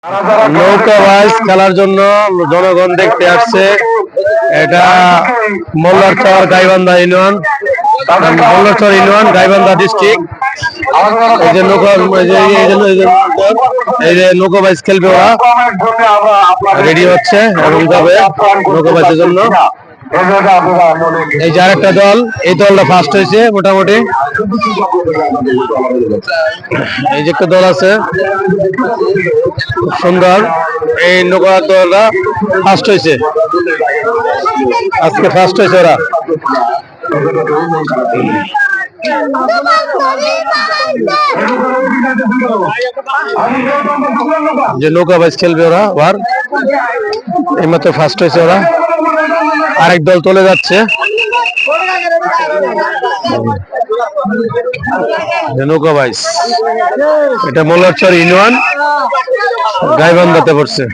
নৌকা বাইচ খেলার জন্য জনগণ দেখতে আসছে। এটা Mollarchar Gaibandha union, Mollarchar union Gaibandha district. এই যে নৌকা, এই যে নৌকা বাইচ খেলবে, ওরা রেডি হচ্ছে এবং যাবে নৌকা বাইচের জন্য। এই যে আরেকটা দল, এই দলটা ফার্স্ট হয়েছে মোটামুটি। এই যে একটা দল আছে খুব সুন্দর, এই নৌকা দলটা ফার্স্ট হয়েছে, আজকে ফার্স্ট হয়েছে ওরা। যে নৌকা বাইচ খেলবে ওরা, আবার এইমাত্র ফার্স্ট হয়েছে ওরা। আরেক দল চলে যাচ্ছে, নৌকা বাইচ। এটা মোল্লারচর ইউনিয়ন গাইবান্ধাতে পড়ছে।